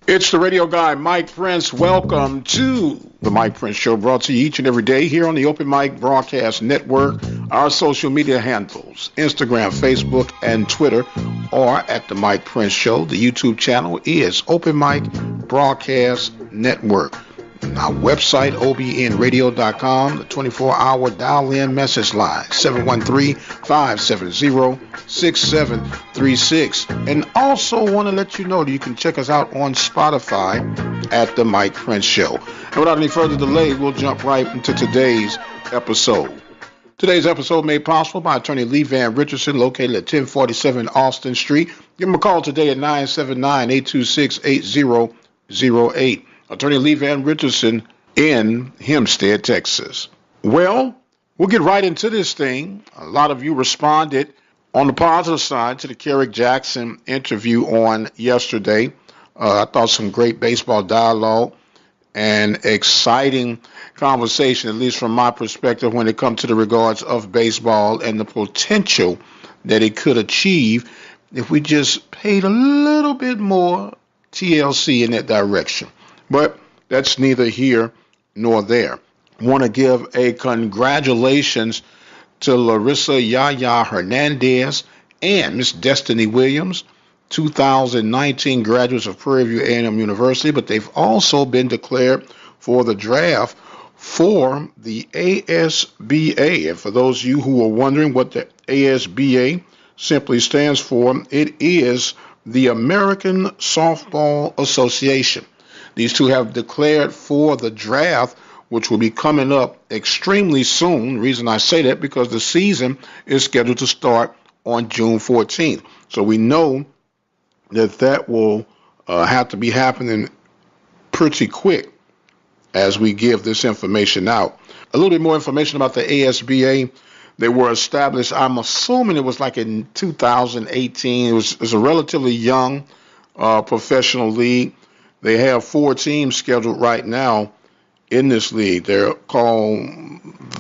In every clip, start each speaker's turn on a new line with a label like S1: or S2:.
S1: It's the radio guy, Mike Prince. Welcome to the Mike Prince Show, brought to you each and every day here on the Open Mic Broadcast Network. Our social media handles, Instagram, Facebook, and Twitter, are at the Mike Prince Show. The YouTube channel is Open Mic Broadcast Network. Our website, obnradio.com, the 24-hour dial-in message line, 713-570-6736. And also want to let you know that you can check us out on Spotify at The Mike Prince Show. And without any further delay, we'll jump right into today's episode. Today's episode made possible by attorney Lee Van Richardson, located at 1047 Austin Street. Give him a call today at 979-826-8008. Attorney Lee Van Richardson in Hempstead, Texas. Well, we'll get right into this thing. A lot of you responded on the positive side to the Kerrick Jackson interview on yesterday. I thought some great baseball dialogue and exciting conversation, at least from my perspective, when it comes to the regards of baseball and the potential that it could achieve if we just paid a little bit more TLC in that direction. But that's neither here nor there. I want to give a congratulations to Larissa Yaya Hernandez and Miss Destiny Williams, 2019 graduates of Prairie View A&M University, but they've also been declared for the draft for the ASBA. And for those of you who are wondering what the ASBA simply stands for, it is the American Softball Association. These two have declared for the draft, which will be coming up extremely soon. The reason I say that because the season is scheduled to start on June 14th. So we know that will have to be happening pretty quick as we give this information out. A little bit more information about the ASBA. They were established, I'm assuming it was like in 2018. It was a relatively young professional league. They have 4 teams scheduled right now in this league. They're called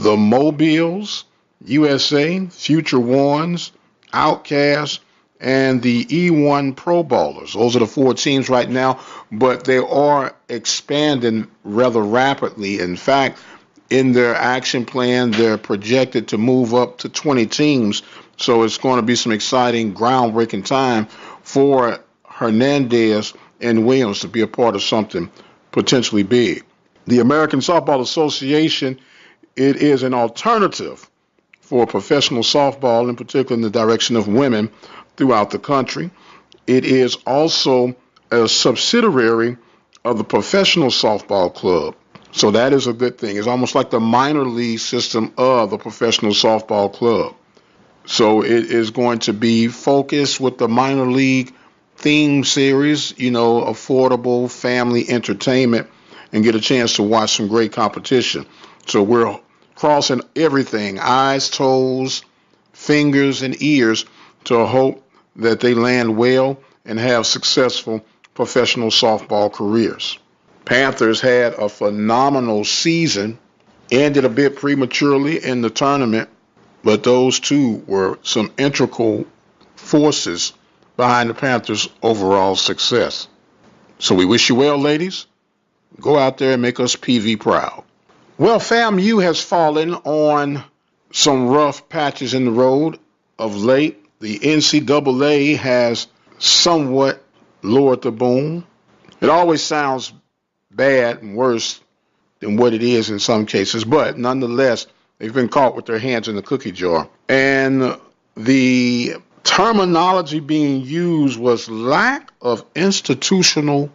S1: the Mobiles, USA, Future Ones, Outcasts, and the E1 Pro Bowlers. Those are the 4 teams right now, but they are expanding rather rapidly. In fact, in their action plan, they're projected to move up to 20 teams. So it's going to be some exciting, groundbreaking time for Hernandez and Williams to be a part of something potentially big. The American Softball Association, it is an alternative for professional softball, in particular in the direction of women throughout the country. It is also a subsidiary of the Professional Softball Club. So that is a good thing. It's almost like the minor league system of the Professional Softball Club. So it is going to be focused with the minor league theme series, affordable family entertainment, and get a chance to watch some great competition. So we're crossing everything, eyes, toes, fingers, and ears, to hope that they land well and have successful professional softball careers. Panthers had a phenomenal season, ended a bit prematurely in the tournament, but those two were some integral forces behind the Panthers' overall success. So we wish you well, ladies. Go out there and make us PV proud. Well, FAMU has fallen on some rough patches in the road of late. The NCAA has somewhat lowered the boom. It always sounds bad and worse than what it is in some cases, but nonetheless, they've been caught with their hands in the cookie jar. And the terminology being used was lack of institutional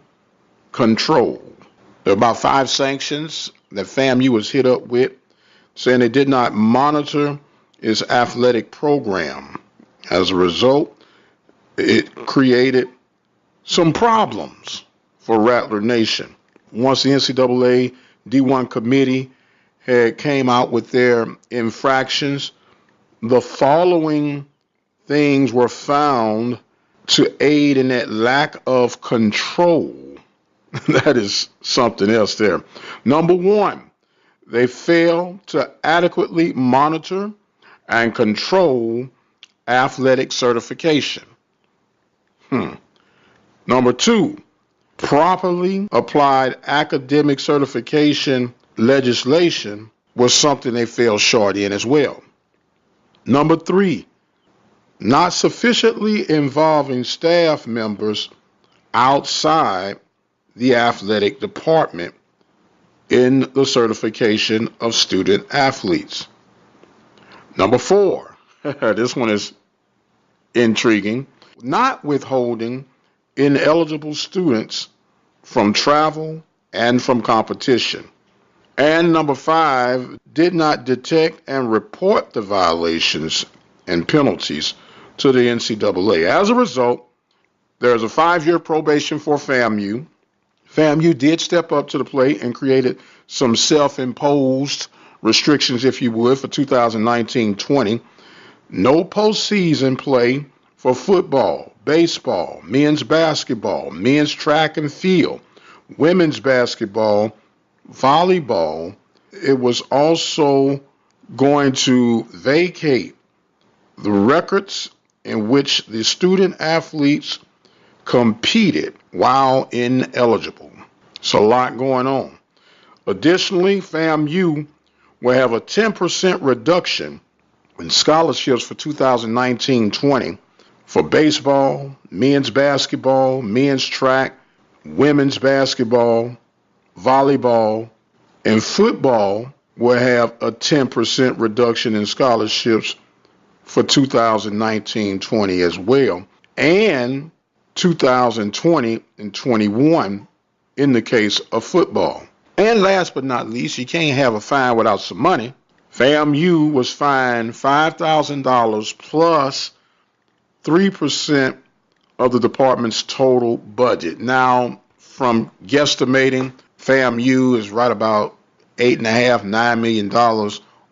S1: control. There are about 5 sanctions that FAMU was hit up with, saying it did not monitor its athletic program. As a result, it created some problems for Rattler Nation. Once the NCAA D1 committee had came out with their infractions, the following things were found to aid in that lack of control. That is something else there. Number 1, they failed to adequately monitor and control athletic certification. Number 2, Properly applied academic certification legislation was something they fell short in as well. Number 3, not sufficiently involving staff members outside the athletic department in the certification of student athletes. Number 4, this one is intriguing, not withholding ineligible students from travel and from competition. And number 5, did not detect and report the violations and penalties to the NCAA. As a result, there's a 5-year probation for FAMU. FAMU did step up to the plate and created some self-imposed restrictions, if you would, for 2019-20. No postseason play for football, baseball, men's basketball, men's track and field, women's basketball, volleyball. It was also going to vacate the records in which the student athletes competed while ineligible. So a lot going on. Additionally, FAMU will have a 10% reduction in scholarships for 2019-20 for baseball, men's basketball, men's track, women's basketball, volleyball, and football will have a 10% reduction in scholarships for 2019-20 as well, and 2020 and 21 in the case of football. And last but not least, you can't have a fine without some money. FAMU was fined $5,000 plus 3% of the department's total budget. Now, from guesstimating, FAMU is right about $8.5–9 million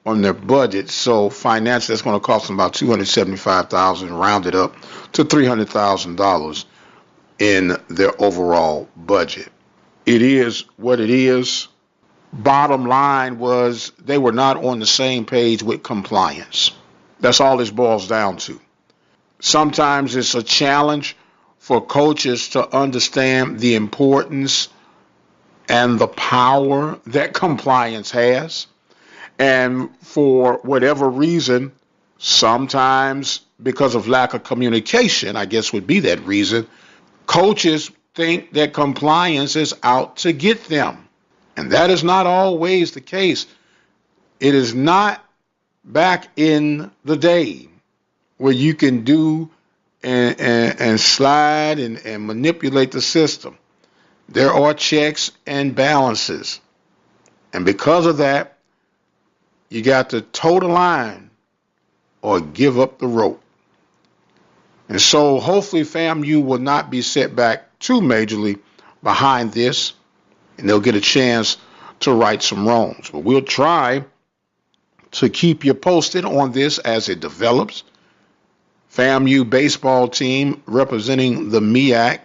S1: on their budget. So financially, that's going to cost them about $275,000, rounded up to $300,000 in their overall budget. It is what it is. Bottom line was they were not on the same page with compliance. That's all this boils down to. Sometimes it's a challenge for coaches to understand the importance and the power that compliance has. And for whatever reason, sometimes because of lack of communication, I guess would be that reason, coaches think that compliance is out to get them. And that is not always the case. It is not back in the day where you can do and slide and manipulate the system. There are checks and balances. And because of that, you got to toe the line or give up the rope. And so hopefully FAMU will not be set back too majorly behind this, and they'll get a chance to right some wrongs. But we'll try to keep you posted on this as it develops. FAMU baseball team representing the MEAC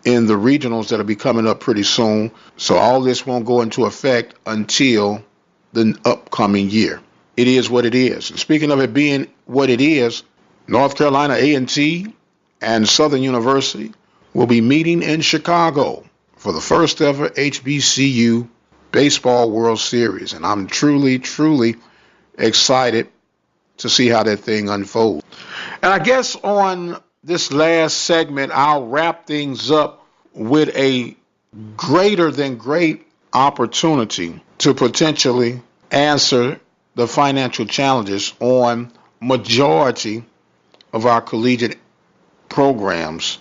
S1: in the regionals that'll be coming up pretty soon. So all this won't go into effect until the upcoming year. It is what it is. And speaking of it being what it is, North Carolina A&T and Southern University will be meeting in Chicago for the first ever HBCU Baseball World Series. And I'm truly, truly excited to see how that thing unfolds. And I guess on this last segment, I'll wrap things up with a greater than great opportunity to potentially answer the financial challenges on majority of our collegiate programs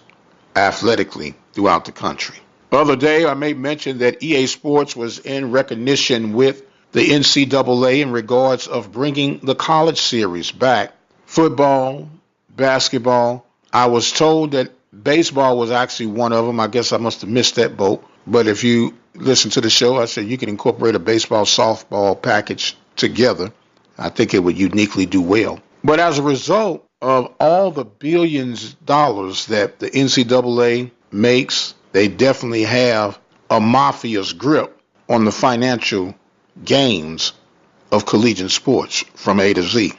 S1: athletically throughout the country. The other day, I made mention that EA Sports was in recognition with the NCAA in regards of bringing the college series back. Football, basketball. I was told that baseball was actually one of them. I guess I must have missed that boat. But if you listen to the show, I said you can incorporate a baseball, softball package together. I think it would uniquely do well. But as a result of all the billions of dollars that the NCAA makes, they definitely have a mafia's grip on the financial gains of collegiate sports from A to Z.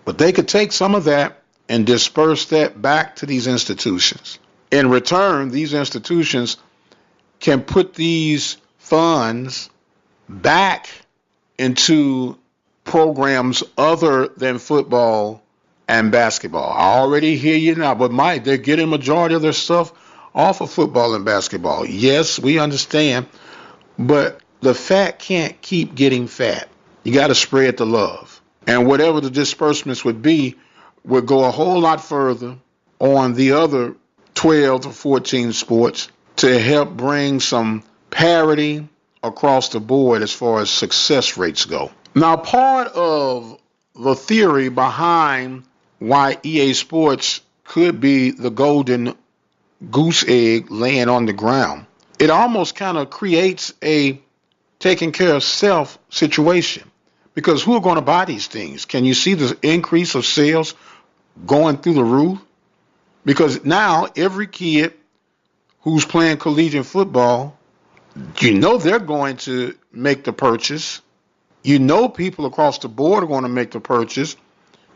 S1: But they could take some of that and disperse that back to these institutions. In return, these institutions can put these funds back into programs other than football and basketball. I already hear you now, but Mike, they're getting majority of their stuff off of football and basketball. Yes, we understand, but the fat can't keep getting fat. You got to spread the love. And whatever the disbursements would be would go a whole lot further on the other 12 to 14 sports to help bring some parity across the board as far as success rates go. Now, part of the theory behind why EA Sports could be the golden goose egg laying on the ground, it almost kind of creates a taking care of self situation. Because who are going to buy these things? Can you see the increase of sales going through the roof? Because now every kid who's playing collegiate football, you know they're going to make the purchase. You know people across the board are going to make the purchase.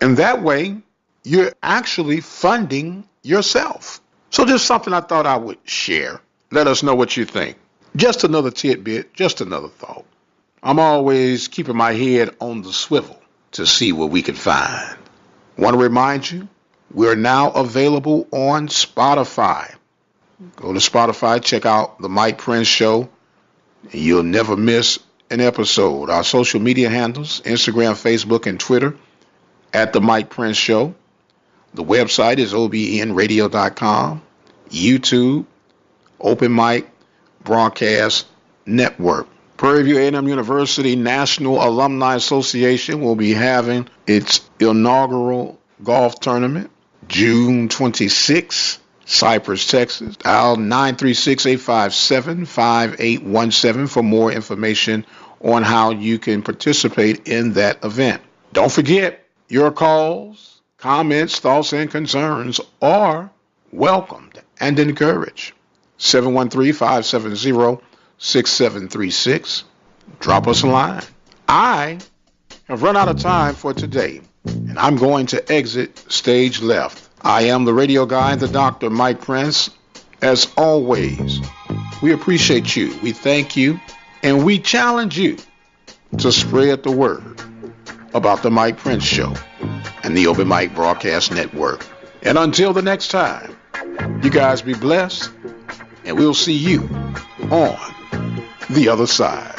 S1: And that way, you're actually funding yourself. So just something I thought I would share. Let us know what you think. Just another tidbit, just another thought. I'm always keeping my head on the swivel to see what we can find. Want to remind you, we're now available on Spotify. Go to Spotify, check out The Mike Prince Show, and you'll never miss an episode. Our social media handles, Instagram, Facebook, and Twitter, at The Mike Prince Show. The website is obnradio.com. YouTube, Open Mic Broadcast Network. Prairie View A&M University National Alumni Association will be having its inaugural golf tournament June 26, Cypress, Texas. Dial 936-857-5817 for more information on how you can participate in that event. Don't forget, your calls, comments, thoughts, and concerns are welcomed and encouraged. 713-570-6736. Drop us a line. I have run out of time for today, and I'm going to exit stage left. I am the radio guy, the Dr. Mike Prince. As always, we appreciate you, we thank you, and we challenge you to spread the word about the Mike Prince Show and the Open Mic Broadcast Network. And until the next time, you guys be blessed, and we'll see you on the other side.